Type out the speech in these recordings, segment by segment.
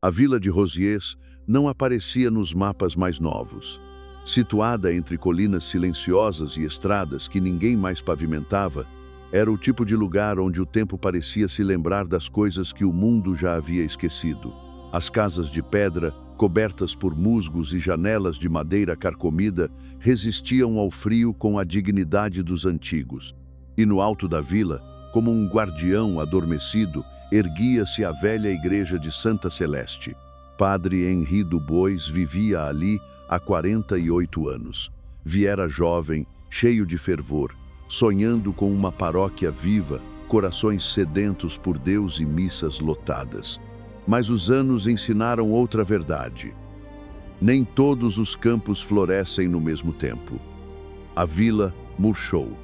A vila de Rosiers não aparecia nos mapas mais novos. Situada entre colinas silenciosas e estradas que ninguém mais pavimentava, era o tipo de lugar onde o tempo parecia se lembrar das coisas que o mundo já havia esquecido. As casas de pedra, cobertas por musgos e janelas de madeira carcomida, resistiam ao frio com a dignidade dos antigos. E no alto da vila, como um guardião adormecido, erguia-se a velha igreja de Santa Celeste. Padre Henri Dubois vivia ali há 48 anos. Viera jovem, cheio de fervor, sonhando com uma paróquia viva, corações sedentos por Deus e missas lotadas. Mas os anos ensinaram outra verdade. Nem todos os campos florescem no mesmo tempo. A vila murchou.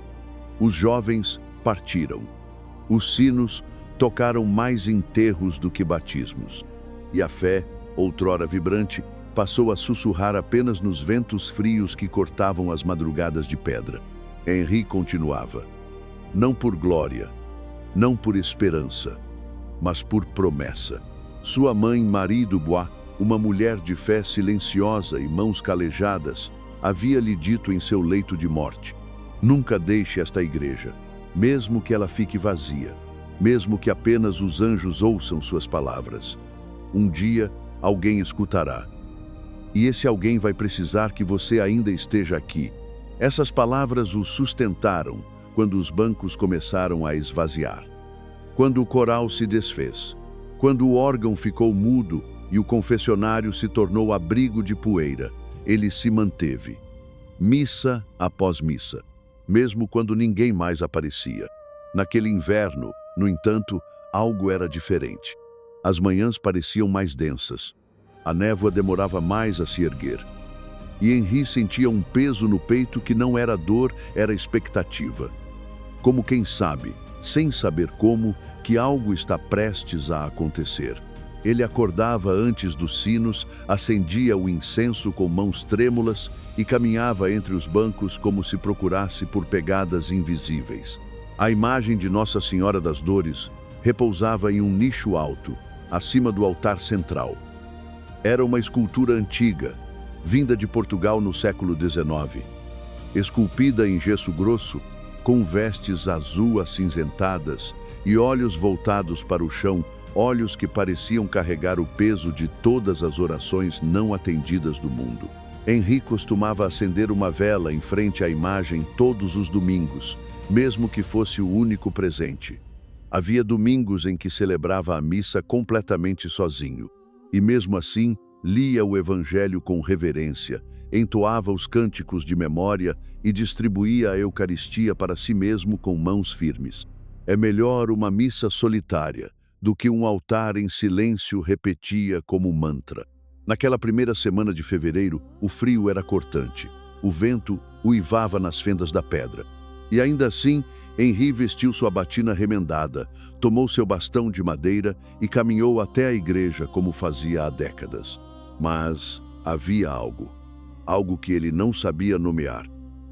Os jovens partiram. Os sinos tocaram mais enterros do que batismos. E a fé, outrora vibrante, passou a sussurrar apenas nos ventos frios que cortavam as madrugadas de pedra. Henri continuava. Não por glória, não por esperança, mas por promessa. Sua mãe, Marie Dubois, uma mulher de fé silenciosa e mãos calejadas, havia-lhe dito em seu leito de morte: nunca deixe esta igreja, mesmo que ela fique vazia, mesmo que apenas os anjos ouçam suas palavras. Um dia, alguém escutará. E esse alguém vai precisar que você ainda esteja aqui. Essas palavras o sustentaram quando os bancos começaram a esvaziar. Quando o coral se desfez. Quando o órgão ficou mudo e o confessionário se tornou abrigo de poeira, ele se manteve. Missa após missa, mesmo quando ninguém mais aparecia. Naquele inverno, no entanto, algo era diferente. As manhãs pareciam mais densas. A névoa demorava mais a se erguer. E Henri sentia um peso no peito que não era dor, era expectativa. Como quem sabe, sem saber como, que algo está prestes a acontecer. Ele acordava antes dos sinos, acendia o incenso com mãos trêmulas e caminhava entre os bancos como se procurasse por pegadas invisíveis. A imagem de Nossa Senhora das Dores repousava em um nicho alto, acima do altar central. Era uma escultura antiga, vinda de Portugal no século XIX. Esculpida em gesso grosso, com vestes azul acinzentadas e olhos voltados para o chão, olhos que pareciam carregar o peso de todas as orações não atendidas do mundo. Henri costumava acender uma vela em frente à imagem todos os domingos, mesmo que fosse o único presente. Havia domingos em que celebrava a missa completamente sozinho, e mesmo assim lia o Evangelho com reverência, entoava os cânticos de memória e distribuía a Eucaristia para si mesmo com mãos firmes. É melhor uma missa solitária do que um altar em silêncio, repetia como mantra. Naquela primeira semana de fevereiro, o frio era cortante. O vento uivava nas fendas da pedra. E ainda assim, Henri vestiu sua batina remendada, tomou seu bastão de madeira e caminhou até a igreja como fazia há décadas. Mas havia algo que ele não sabia nomear.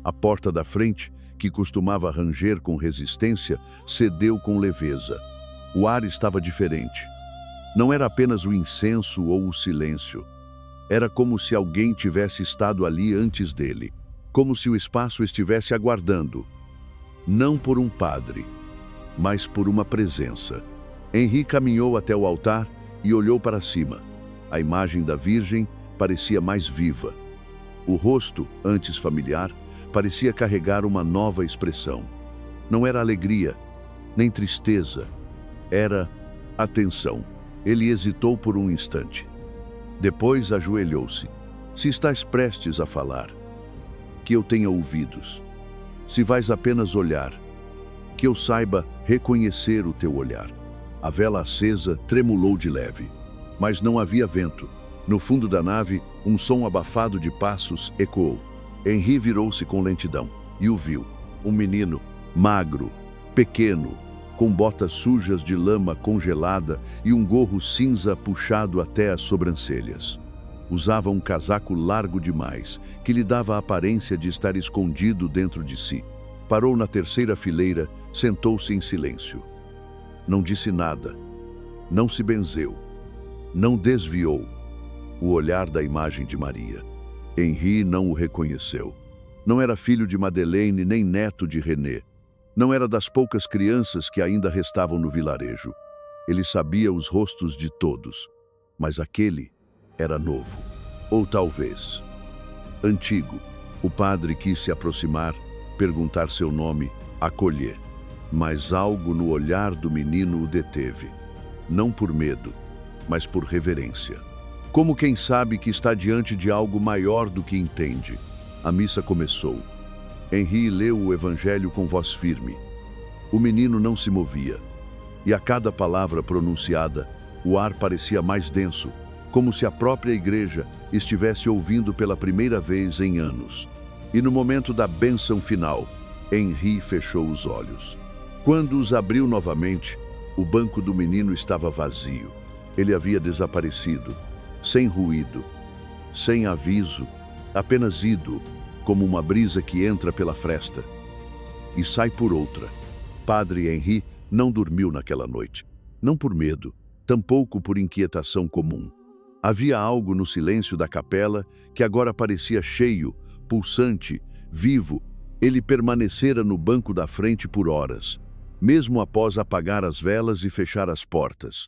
A porta da frente, que costumava ranger com resistência, cedeu com leveza. O ar estava diferente. Não era apenas o incenso ou o silêncio. Era como se alguém tivesse estado ali antes dele. Como se o espaço estivesse aguardando. Não por um padre, mas por uma presença. Henri caminhou até o altar e olhou para cima. A imagem da Virgem parecia mais viva. O rosto, antes familiar, parecia carregar uma nova expressão. Não era alegria, nem tristeza. Era atenção. Ele hesitou por um instante. Depois ajoelhou-se. Se estás prestes a falar, que eu tenha ouvidos. Se vais apenas olhar, que eu saiba reconhecer o teu olhar. A vela acesa tremulou de leve, mas não havia vento. No fundo da nave, um som abafado de passos ecoou. Henri virou-se com lentidão e o viu. Um menino, magro, pequeno, com botas sujas de lama congelada e um gorro cinza puxado até as sobrancelhas. Usava um casaco largo demais, que lhe dava a aparência de estar escondido dentro de si. Parou na terceira fileira, sentou-se em silêncio. Não disse nada. Não se benzeu. Não desviou o olhar da imagem de Maria. Henri não o reconheceu. Não era filho de Madeleine nem neto de René. Não era das poucas crianças que ainda restavam no vilarejo. Ele sabia os rostos de todos, mas aquele era novo. Ou talvez antigo. O padre quis se aproximar, perguntar seu nome, acolher. Mas algo no olhar do menino o deteve. Não por medo, mas por reverência. Como quem sabe que está diante de algo maior do que entende. A missa começou. Henri leu o evangelho com voz firme. O menino não se movia. E a cada palavra pronunciada, o ar parecia mais denso, como se a própria igreja estivesse ouvindo pela primeira vez em anos. E no momento da bênção final, Henri fechou os olhos. Quando os abriu novamente, o banco do menino estava vazio. Ele havia desaparecido, sem ruído, sem aviso, apenas ido, como uma brisa que entra pela fresta e sai por outra. Padre Henri não dormiu naquela noite. Não por medo, tampouco por inquietação comum. Havia algo no silêncio da capela que agora parecia cheio, pulsante, vivo. Ele permanecera no banco da frente por horas, mesmo após apagar as velas e fechar as portas.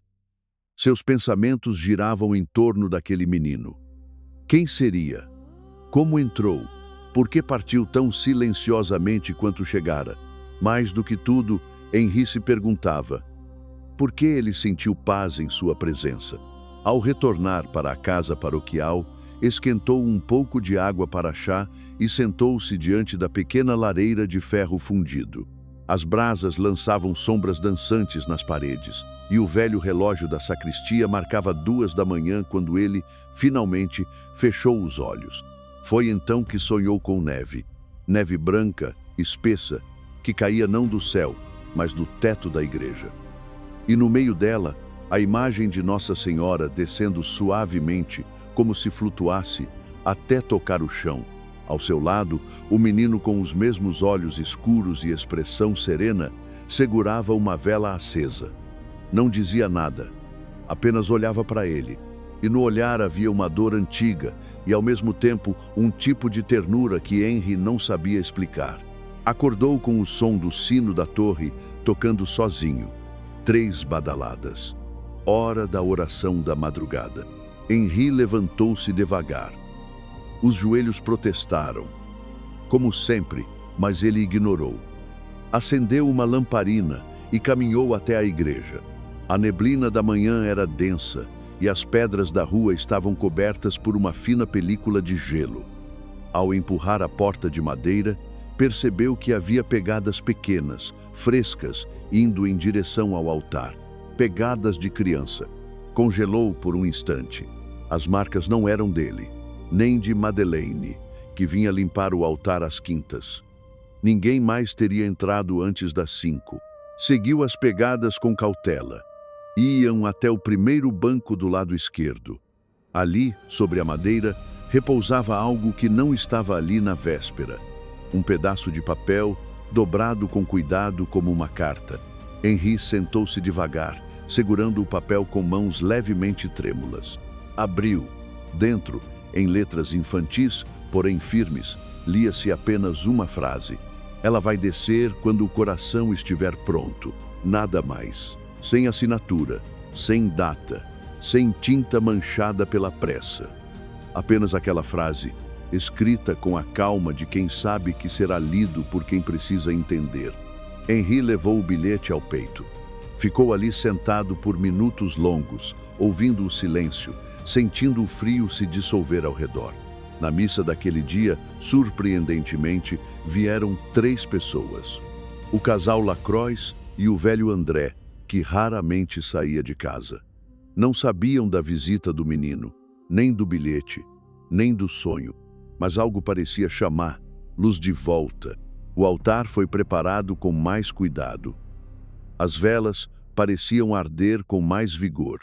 Seus pensamentos giravam em torno daquele menino. Quem seria? Como entrou? Por que partiu tão silenciosamente quanto chegara? Mais do que tudo, Henri se perguntava: por que ele sentiu paz em sua presença? Ao retornar para a casa paroquial, esquentou um pouco de água para chá e sentou-se diante da pequena lareira de ferro fundido. As brasas lançavam sombras dançantes nas paredes, e o velho relógio da sacristia marcava 2 da manhã quando ele, finalmente, fechou os olhos. Foi então que sonhou com neve. Neve branca, espessa, que caía não do céu, mas do teto da igreja. E no meio dela, a imagem de Nossa Senhora descendo suavemente, como se flutuasse, até tocar o chão. Ao seu lado, o menino com os mesmos olhos escuros e expressão serena, segurava uma vela acesa. Não dizia nada, apenas olhava para ele. E no olhar havia uma dor antiga e, ao mesmo tempo, um tipo de ternura que Henri não sabia explicar. Acordou com o som do sino da torre, tocando sozinho. 3 badaladas. Hora da oração da madrugada. Henri levantou-se devagar. Os joelhos protestaram. Como sempre, mas ele ignorou. Acendeu uma lamparina e caminhou até a igreja. A neblina da manhã era densa e as pedras da rua estavam cobertas por uma fina película de gelo. Ao empurrar a porta de madeira, percebeu que havia pegadas pequenas, frescas, indo em direção ao altar. Pegadas de criança. Congelou por um instante. As marcas não eram dele, nem de Madeleine, que vinha limpar o altar às quintas. Ninguém mais teria entrado antes das 5. Seguiu as pegadas com cautela. Iam até o primeiro banco do lado esquerdo. Ali, sobre a madeira, repousava algo que não estava ali na véspera. Um pedaço de papel, dobrado com cuidado como uma carta. Henri sentou-se devagar, segurando o papel com mãos levemente trêmulas. Abriu. Dentro, em letras infantis, porém firmes, lia-se apenas uma frase. Ela vai descer quando o coração estiver pronto. Nada mais. Sem assinatura, sem data, sem tinta manchada pela pressa. Apenas aquela frase, escrita com a calma de quem sabe que será lido por quem precisa entender. Henri levou o bilhete ao peito. Ficou ali sentado por minutos longos, ouvindo o silêncio, sentindo o frio se dissolver ao redor. Na missa daquele dia, surpreendentemente, vieram 3 pessoas. O casal Lacroix e o velho André, que raramente saía de casa. Não sabiam da visita do menino, nem do bilhete, nem do sonho, mas algo parecia chamá-los de volta. O altar foi preparado com mais cuidado. As velas pareciam arder com mais vigor.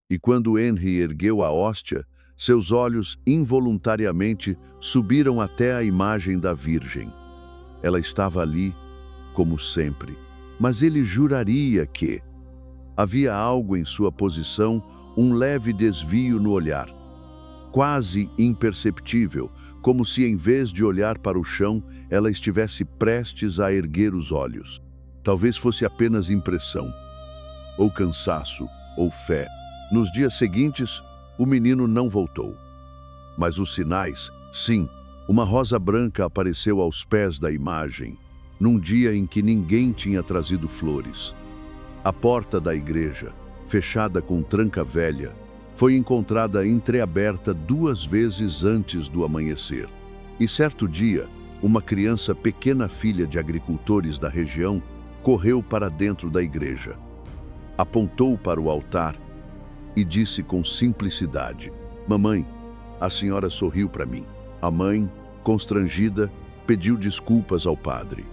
E quando Henri ergueu a hóstia, seus olhos involuntariamente subiram até a imagem da Virgem. Ela estava ali, como sempre, mas ele juraria que havia algo em sua posição, um leve desvio no olhar, quase imperceptível, como se em vez de olhar para o chão, ela estivesse prestes a erguer os olhos. Talvez fosse apenas impressão, ou cansaço, ou fé. Nos dias seguintes, o menino não voltou. Mas os sinais, sim, uma rosa branca apareceu aos pés da imagem, num dia em que ninguém tinha trazido flores. A porta da igreja, fechada com tranca velha, foi encontrada entreaberta 2 vezes antes do amanhecer. E certo dia, uma criança pequena, filha de agricultores da região, correu para dentro da igreja. Apontou para o altar e disse com simplicidade: "Mamãe." A senhora sorriu para mim. A mãe, constrangida, pediu desculpas ao padre.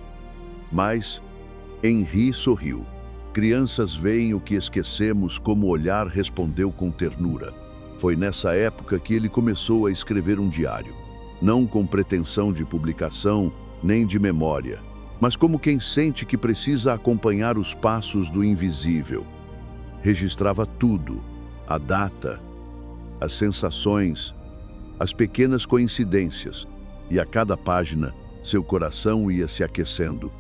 Mas Henri sorriu. "Crianças veem o que esquecemos, como o olhar", respondeu com ternura. Foi nessa época que ele começou a escrever um diário. Não com pretensão de publicação, nem de memória, mas como quem sente que precisa acompanhar os passos do invisível. Registrava tudo: a data, as sensações, as pequenas coincidências, e a cada página, seu coração ia se aquecendo,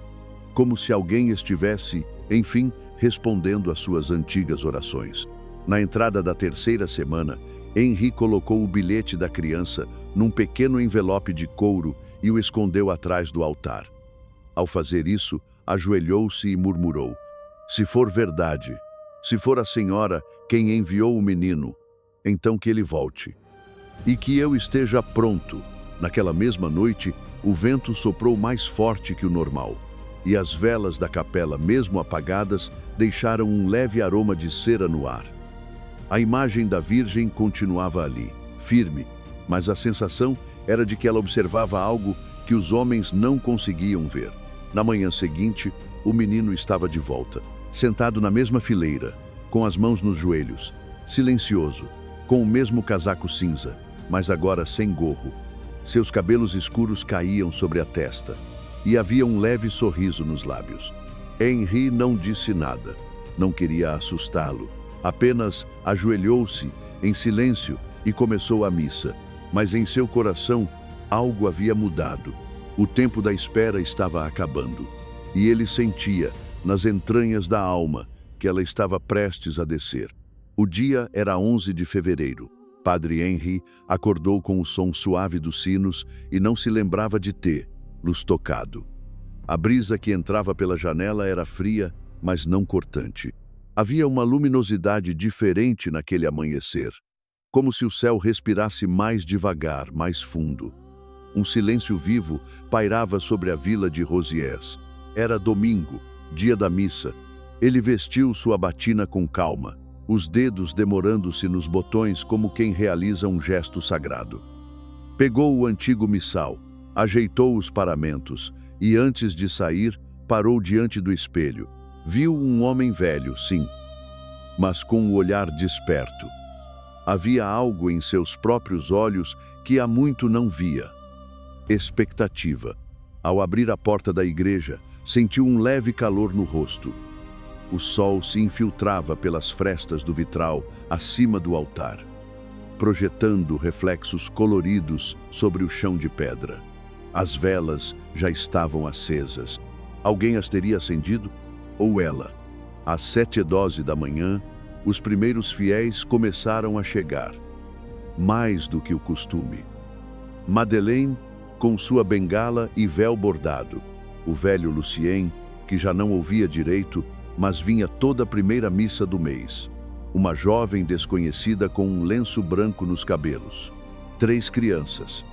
como se alguém estivesse, enfim, respondendo às suas antigas orações. Na entrada da 3ª semana, Henri colocou o bilhete da criança num pequeno envelope de couro e o escondeu atrás do altar. Ao fazer isso, ajoelhou-se e murmurou: "Se for verdade, se for a senhora quem enviou o menino, então que ele volte. E que eu esteja pronto." Naquela mesma noite, o vento soprou mais forte que o normal, e as velas da capela, mesmo apagadas, deixaram um leve aroma de cera no ar. A imagem da Virgem continuava ali, firme, mas a sensação era de que ela observava algo que os homens não conseguiam ver. Na manhã seguinte, o menino estava de volta, sentado na mesma fileira, com as mãos nos joelhos, silencioso, com o mesmo casaco cinza, mas agora sem gorro. Seus cabelos escuros caíam sobre a testa, e havia um leve sorriso nos lábios. Henri não disse nada, não queria assustá-lo, apenas ajoelhou-se em silêncio e começou a missa. Mas em seu coração, algo havia mudado. O tempo da espera estava acabando, e ele sentia, nas entranhas da alma, que ela estava prestes a descer. O dia era 11 de fevereiro. Padre Henri acordou com o som suave dos sinos e não se lembrava de tê-los tocado. A brisa que entrava pela janela era fria, mas não cortante. Havia uma luminosidade diferente naquele amanhecer, como se o céu respirasse mais devagar, mais fundo. Um silêncio vivo pairava sobre a vila de Rosiers. Era domingo, dia da missa. Ele vestiu sua batina com calma, os dedos demorando-se nos botões como quem realiza um gesto sagrado. Pegou o antigo missal, ajeitou os paramentos e, antes de sair, parou diante do espelho. Viu um homem velho, sim, mas com o olhar desperto. Havia algo em seus próprios olhos que há muito não via. Expectativa. Ao abrir a porta da igreja, sentiu um leve calor no rosto. O sol se infiltrava pelas frestas do vitral acima do altar, projetando reflexos coloridos sobre o chão de pedra. As velas já estavam acesas. Alguém as teria acendido? Ou ela? Às 7h12 da manhã, os primeiros fiéis começaram a chegar. Mais do que o costume. Madeleine, com sua bengala e véu bordado. O velho Lucien, que já não ouvia direito, mas vinha toda a primeira missa do mês. Uma jovem desconhecida com um lenço branco nos cabelos. 3 crianças.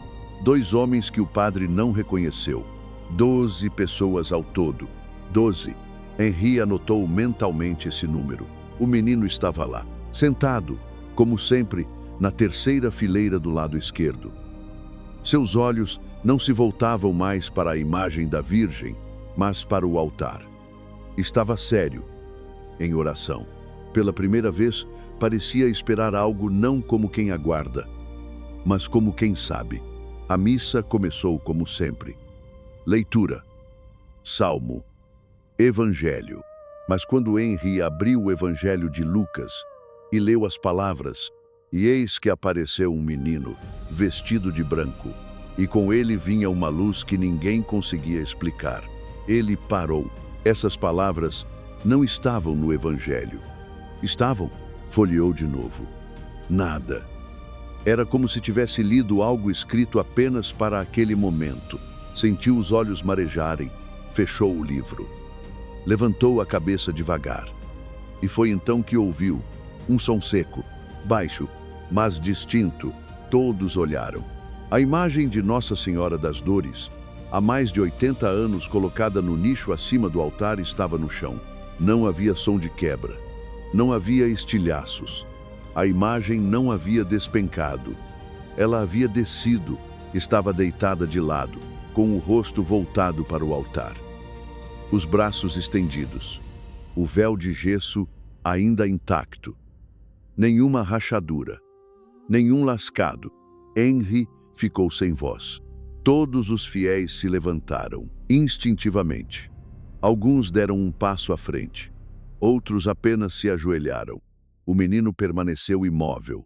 2 homens que o padre não reconheceu. 12 pessoas ao todo. 12. Henri anotou mentalmente esse número. O menino estava lá, sentado, como sempre, na 3ª fileira do lado esquerdo. Seus olhos não se voltavam mais para a imagem da Virgem, mas para o altar. Estava sério, em oração. Pela primeira vez, parecia esperar algo não como quem aguarda, mas como quem sabe. A missa começou como sempre. Leitura. Salmo. Evangelho. Mas quando Henri abriu o Evangelho de Lucas, e leu as palavras, e eis que apareceu um menino, vestido de branco, e com ele vinha uma luz que ninguém conseguia explicar. Ele parou. Essas palavras não estavam no Evangelho. Estavam? Folheou de novo. Nada. Era como se tivesse lido algo escrito apenas para aquele momento. Sentiu os olhos marejarem, fechou o livro. Levantou a cabeça devagar. E foi então que ouviu um som seco, baixo, mas distinto. Todos olharam. A imagem de Nossa Senhora das Dores, há mais de 80 anos colocada no nicho acima do altar, estava no chão. Não havia som de quebra. Não havia estilhaços. A imagem não havia despencado. Ela havia descido, estava deitada de lado, com o rosto voltado para o altar. Os braços estendidos. O véu de gesso ainda intacto. Nenhuma rachadura. Nenhum lascado. Henri ficou sem voz. Todos os fiéis se levantaram, instintivamente. Alguns deram um passo à frente. Outros apenas se ajoelharam. O menino permaneceu imóvel.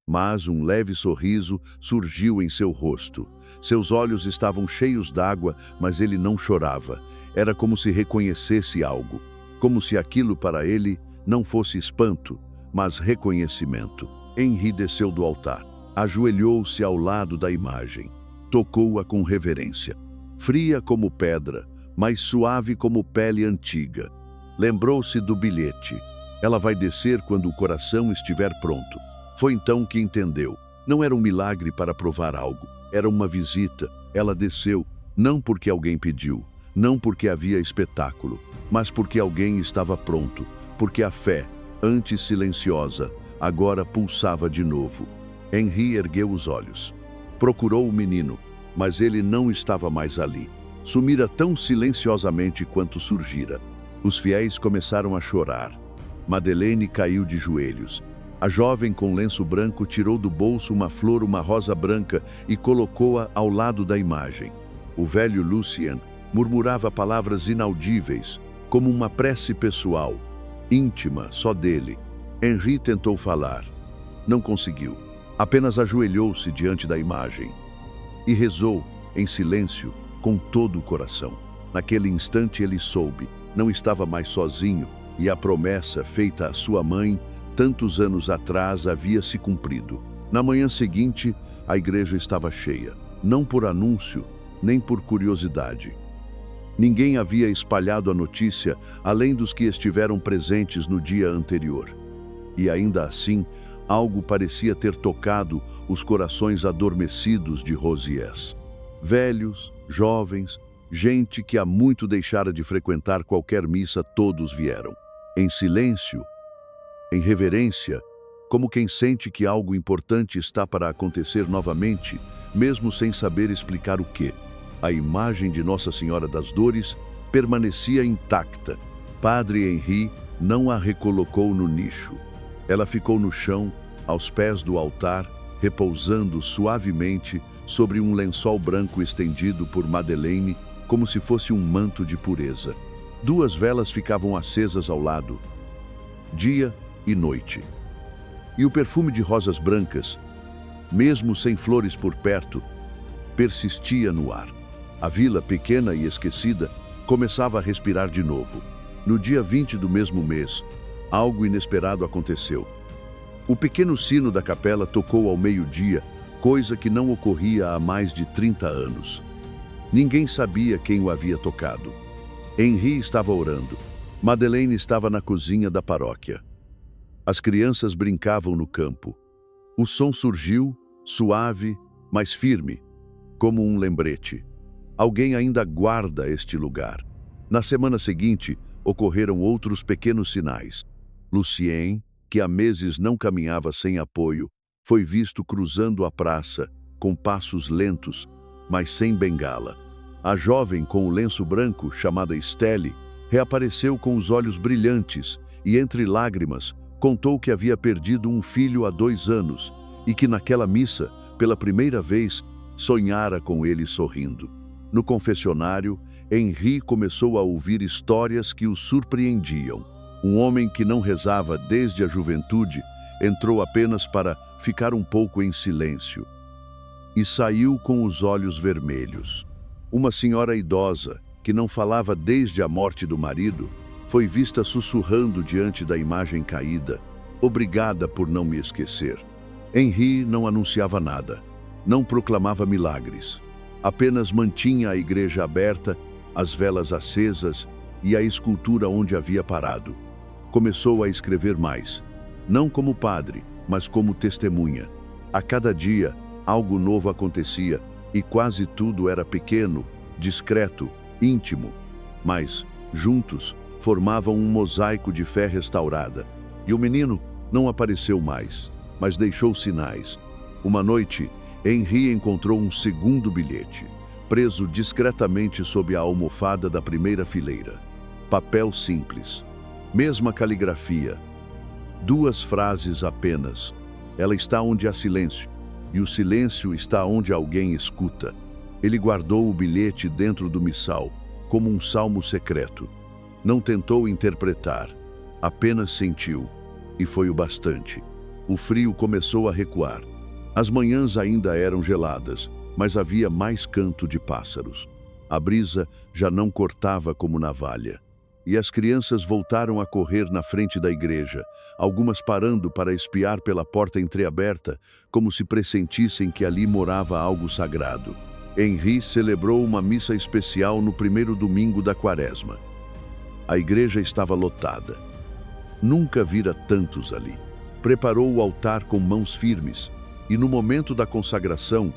Mas um leve sorriso surgiu em seu rosto. Seus olhos estavam cheios d'água, mas ele não chorava. Era como se reconhecesse algo. Como se aquilo para ele não fosse espanto, mas reconhecimento. Henri desceu do altar. Ajoelhou-se ao lado da imagem. Tocou-a com reverência. Fria como pedra, mas suave como pele antiga. Lembrou-se do bilhete. Ela vai descer quando o coração estiver pronto. Foi então que entendeu. Não era um milagre para provar algo. Era uma visita. Ela desceu, não porque alguém pediu, não porque havia espetáculo, mas porque alguém estava pronto, porque a fé, antes silenciosa, agora pulsava de novo. Henri ergueu os olhos. Procurou o menino, mas ele não estava mais ali. Sumira tão silenciosamente quanto surgira. Os fiéis começaram a chorar. Madeleine caiu de joelhos. A jovem com lenço branco tirou do bolso uma flor, uma rosa branca, e colocou-a ao lado da imagem. O velho Lucien murmurava palavras inaudíveis, como uma prece pessoal, íntima, só dele. Henri tentou falar. Não conseguiu. Apenas ajoelhou-se diante da imagem e rezou, em silêncio, com todo o coração. Naquele instante ele soube, não estava mais sozinho, e a promessa feita à sua mãe, tantos anos atrás, havia se cumprido. Na manhã seguinte, a igreja estava cheia, não por anúncio, nem por curiosidade. Ninguém havia espalhado a notícia, além dos que estiveram presentes no dia anterior. E ainda assim, algo parecia ter tocado os corações adormecidos de Rosiers. Velhos, jovens, gente que há muito deixara de frequentar qualquer missa, todos vieram. Em silêncio, em reverência, como quem sente que algo importante está para acontecer novamente, mesmo sem saber explicar o quê. A imagem de Nossa Senhora das Dores permanecia intacta. Padre Henri não a recolocou no nicho. Ela ficou no chão, aos pés do altar, repousando suavemente sobre um lençol branco estendido por Madeleine, como se fosse um manto de pureza. 2 velas ficavam acesas ao lado, dia e noite. E o perfume de rosas brancas, mesmo sem flores por perto, persistia no ar. A vila, pequena e esquecida, começava a respirar de novo. No dia 20 do mesmo mês, algo inesperado aconteceu. O pequeno sino da capela tocou ao meio-dia, coisa que não ocorria há mais de 30 anos. Ninguém sabia quem o havia tocado. Henri estava orando. Madeleine estava na cozinha da paróquia. As crianças brincavam no campo. O som surgiu, suave, mas firme, como um lembrete. Alguém ainda guarda este lugar. Na semana seguinte, ocorreram outros pequenos sinais. Lucien, que há meses não caminhava sem apoio, foi visto cruzando a praça, com passos lentos, mas sem bengala. A jovem com o lenço branco, chamada Estelle, reapareceu com os olhos brilhantes e, entre lágrimas, contou que havia perdido um filho há 2 anos e que naquela missa, pela primeira vez, sonhara com ele sorrindo. No confessionário, Henri começou a ouvir histórias que o surpreendiam. Um homem que não rezava desde a juventude entrou apenas para ficar um pouco em silêncio e saiu com os olhos vermelhos. Uma senhora idosa, que não falava desde a morte do marido, foi vista sussurrando diante da imagem caída: "Obrigada por não me esquecer." Henri não anunciava nada, não proclamava milagres, apenas mantinha a igreja aberta, as velas acesas e a escultura onde havia parado. Começou a escrever mais, não como padre, mas como testemunha. A cada dia, algo novo acontecia e quase tudo era pequeno, discreto, íntimo. Mas, juntos, formavam um mosaico de fé restaurada. E o menino não apareceu mais, mas deixou sinais. Uma noite, Henri encontrou um segundo bilhete, preso discretamente sob a almofada da primeira fileira. Papel simples, mesma caligrafia, 2 frases apenas. Ela está onde há silêncio, e o silêncio está onde alguém escuta. Ele guardou o bilhete dentro do missal, como um salmo secreto. Não tentou interpretar, apenas sentiu, e foi o bastante. O frio começou a recuar. As manhãs ainda eram geladas, mas havia mais canto de pássaros. A brisa já não cortava como navalha. E as crianças voltaram a correr na frente da igreja, algumas parando para espiar pela porta entreaberta, como se pressentissem que ali morava algo sagrado. Henri celebrou uma missa especial no primeiro domingo da Quaresma. A igreja estava lotada. Nunca vira tantos ali. Preparou o altar com mãos firmes, e no momento da consagração,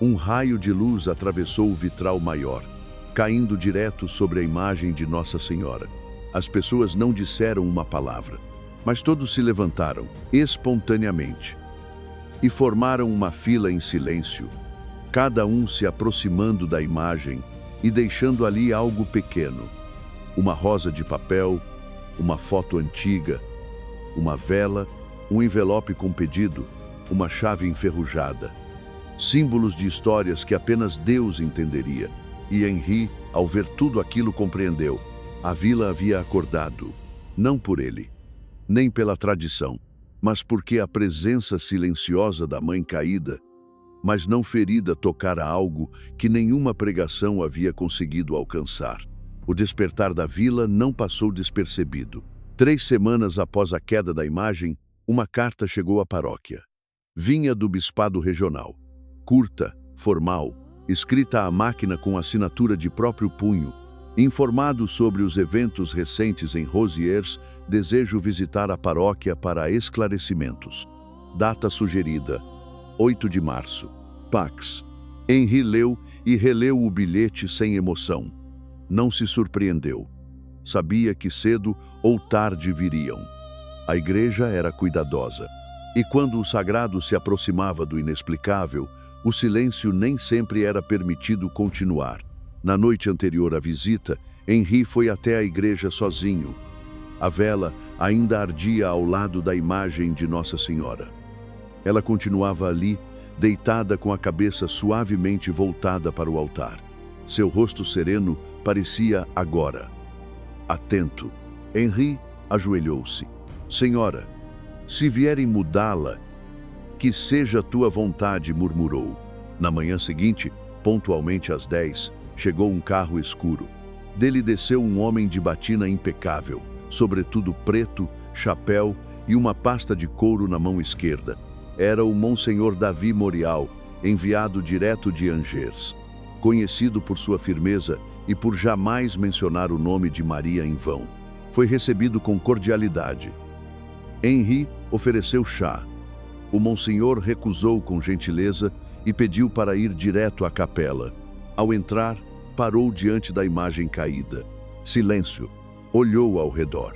um raio de luz atravessou o vitral maior, caindo direto sobre a imagem de Nossa Senhora. As pessoas não disseram uma palavra, mas todos se levantaram, espontaneamente, e formaram uma fila em silêncio, cada um se aproximando da imagem e deixando ali algo pequeno. Uma rosa de papel, uma foto antiga, uma vela, um envelope com pedido, uma chave enferrujada. Símbolos de histórias que apenas Deus entenderia. E Henri, ao ver tudo aquilo, compreendeu. A vila havia acordado, não por ele, nem pela tradição, mas porque a presença silenciosa da mãe caída, mas não ferida, tocara algo que nenhuma pregação havia conseguido alcançar. O despertar da vila não passou despercebido. 3 semanas após a queda da imagem, uma carta chegou à paróquia. Vinha do bispado regional. Curta, formal, escrita à máquina com assinatura de próprio punho. Informado sobre os eventos recentes em Rosiers, desejo visitar a paróquia para esclarecimentos. Data sugerida: 8 de março. Pax. Henri leu e releu o bilhete sem emoção. Não se surpreendeu. Sabia que cedo ou tarde viriam. A igreja era cuidadosa. E quando o sagrado se aproximava do inexplicável, o silêncio nem sempre era permitido continuar. Na noite anterior à visita, Henri foi até a igreja sozinho. A vela ainda ardia ao lado da imagem de Nossa Senhora. Ela continuava ali, deitada com a cabeça suavemente voltada para o altar. Seu rosto sereno parecia agora atento. Henri ajoelhou-se. Senhora, se vierem mudá-la, que seja tua vontade, murmurou. Na manhã seguinte, pontualmente às 10, chegou um carro escuro. Dele desceu um homem de batina impecável, sobretudo preto, chapéu e uma pasta de couro na mão esquerda. Era o Monsenhor Davi Morial, enviado direto de Angers. Conhecido por sua firmeza e por jamais mencionar o nome de Maria em vão. Foi recebido com cordialidade. Henri ofereceu chá. O Monsenhor recusou com gentileza e pediu para ir direto à capela. Ao entrar, parou diante da imagem caída. Silêncio. Olhou ao redor.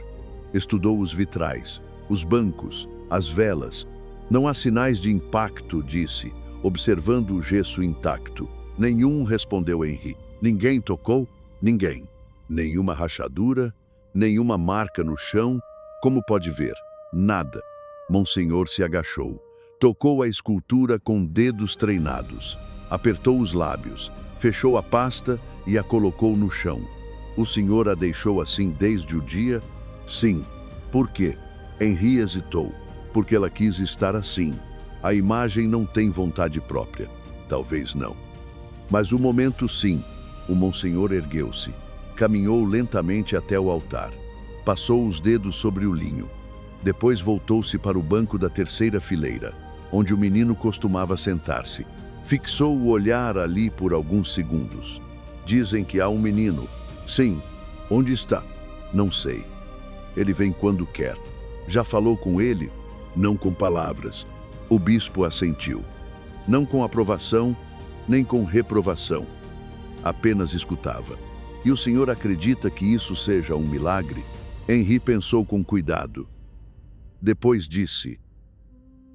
Estudou os vitrais, os bancos, as velas. Não há sinais de impacto, disse, observando o gesso intacto. Nenhum, respondeu Henri. Ninguém tocou? Ninguém. Nenhuma rachadura, nenhuma marca no chão. Como pode ver? Nada. Monsenhor se agachou. Tocou a escultura com dedos treinados. Apertou os lábios, fechou a pasta e a colocou no chão. O senhor a deixou assim desde o dia? Sim, Por quê? Henri hesitou, porque ela quis estar assim. A imagem não tem vontade própria. Talvez não. Mas o momento sim. O Monsenhor ergueu-se. Caminhou lentamente até o altar. Passou os dedos sobre o linho. Depois voltou-se para o banco da terceira fileira, onde o menino costumava sentar-se. Fixou o olhar ali por alguns segundos. Dizem que há um menino. Sim. Onde está? Não sei. Ele vem quando quer. Já falou com ele? Não com palavras. O bispo assentiu. Não com aprovação, nem com reprovação. Apenas escutava. E o senhor acredita que isso seja um milagre? Henri pensou com cuidado. Depois disse,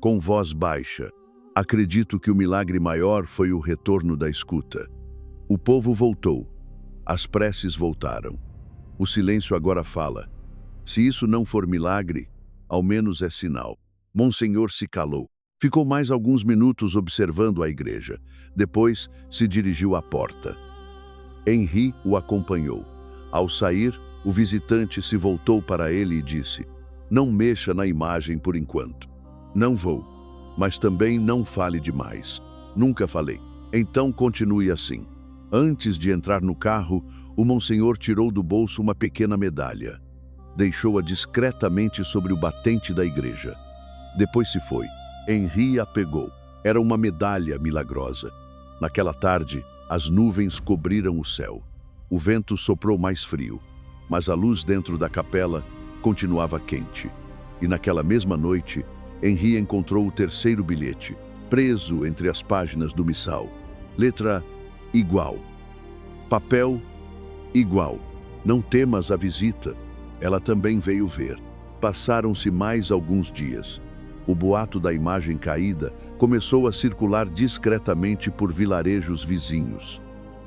com voz baixa, acredito que o milagre maior foi o retorno da escuta. O povo voltou. As preces voltaram. O silêncio agora fala. Se isso não for milagre, ao menos é sinal. Monsenhor se calou. Ficou mais alguns minutos observando a igreja. Depois se dirigiu à porta. Henri o acompanhou. Ao sair, o visitante se voltou para ele e disse, não mexa na imagem por enquanto. Não vou, mas também não fale demais. Nunca falei. Então continue assim. Antes de entrar no carro, o Monsenhor tirou do bolso uma pequena medalha. Deixou-a discretamente sobre o batente da igreja. Depois se foi. Henri a pegou. Era uma medalha milagrosa. Naquela tarde, as nuvens cobriram o céu. O vento soprou mais frio, mas a luz dentro da capela continuava quente. E naquela mesma noite, Henri encontrou o terceiro bilhete, preso entre as páginas do missal. Letra igual. Papel igual. Não temas a visita. Ela também veio ver. Passaram-se mais alguns dias. O boato da imagem caída começou a circular discretamente por vilarejos vizinhos.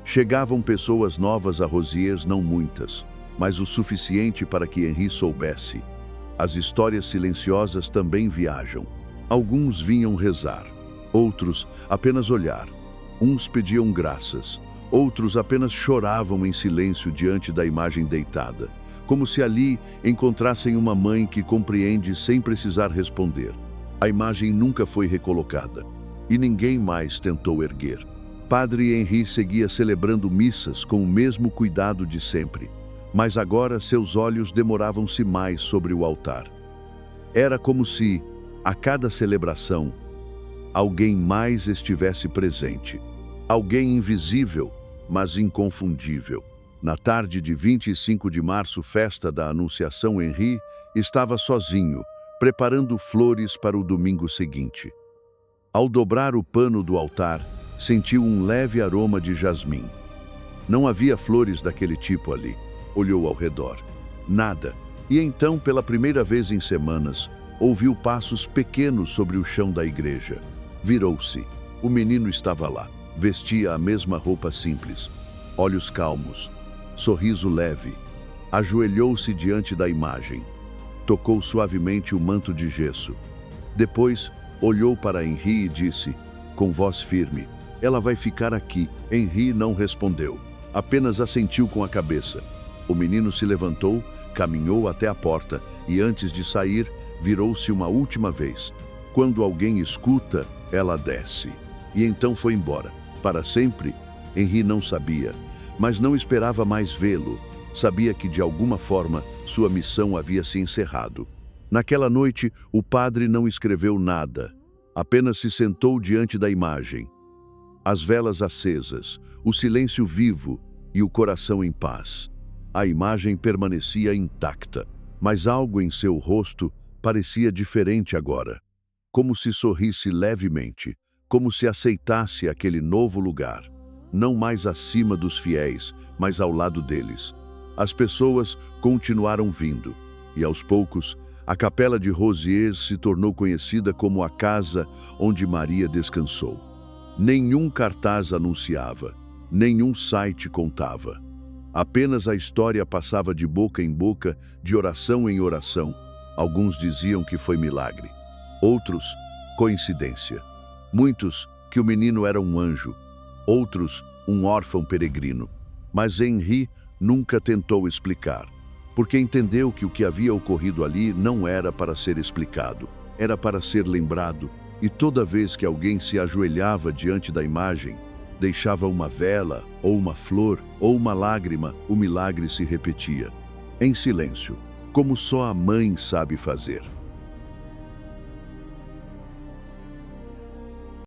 Chegavam pessoas novas a Rosiers, não muitas, mas o suficiente para que Henri soubesse. As histórias silenciosas também viajam. Alguns vinham rezar, outros apenas olhar. Uns pediam graças, outros apenas choravam em silêncio diante da imagem deitada, como se ali encontrassem uma mãe que compreende sem precisar responder. A imagem nunca foi recolocada e ninguém mais tentou erguer. Padre Henri seguia celebrando missas com o mesmo cuidado de sempre, mas agora seus olhos demoravam-se mais sobre o altar. Era como se, a cada celebração, alguém mais estivesse presente. Alguém invisível, mas inconfundível. Na tarde de 25 de março, festa da Anunciação, Henri estava sozinho, preparando flores para o domingo seguinte. Ao dobrar o pano do altar, sentiu um leve aroma de jasmim. Não havia flores daquele tipo ali. Olhou ao redor. Nada. E então, pela primeira vez em semanas, ouviu passos pequenos sobre o chão da igreja. Virou-se. O menino estava lá. Vestia a mesma roupa simples. Olhos calmos. Sorriso leve. Ajoelhou-se diante da imagem. Tocou suavemente o manto de gesso. Depois, olhou para Henri e disse, com voz firme, ela vai ficar aqui. Henri não respondeu. Apenas assentiu com a cabeça. O menino se levantou, caminhou até a porta e, antes de sair, virou-se uma última vez. Quando alguém escuta, ela desce. E então foi embora. Para sempre? Henri não sabia, mas não esperava mais vê-lo. Sabia que, de alguma forma, sua missão havia se encerrado. Naquela noite, o padre não escreveu nada. Apenas se sentou diante da imagem. As velas acesas, o silêncio vivo e o coração em paz. A imagem permanecia intacta, mas algo em seu rosto parecia diferente agora. Como se sorrisse levemente, como se aceitasse aquele novo lugar. Não mais acima dos fiéis, mas ao lado deles. As pessoas continuaram vindo, e aos poucos, a capela de Rosiers se tornou conhecida como a casa onde Maria descansou. Nenhum cartaz anunciava, nenhum site contava. Apenas a história passava de boca em boca, de oração em oração. Alguns diziam que foi milagre, outros, coincidência. Muitos, que o menino era um anjo, outros, um órfão peregrino. Mas Henri nunca tentou explicar. porque entendeu que o que havia ocorrido ali não era para ser explicado, era para ser lembrado, e toda vez que alguém se ajoelhava diante da imagem, deixava uma vela, ou uma flor, ou uma lágrima, o milagre se repetia, em silêncio, como só a mãe sabe fazer.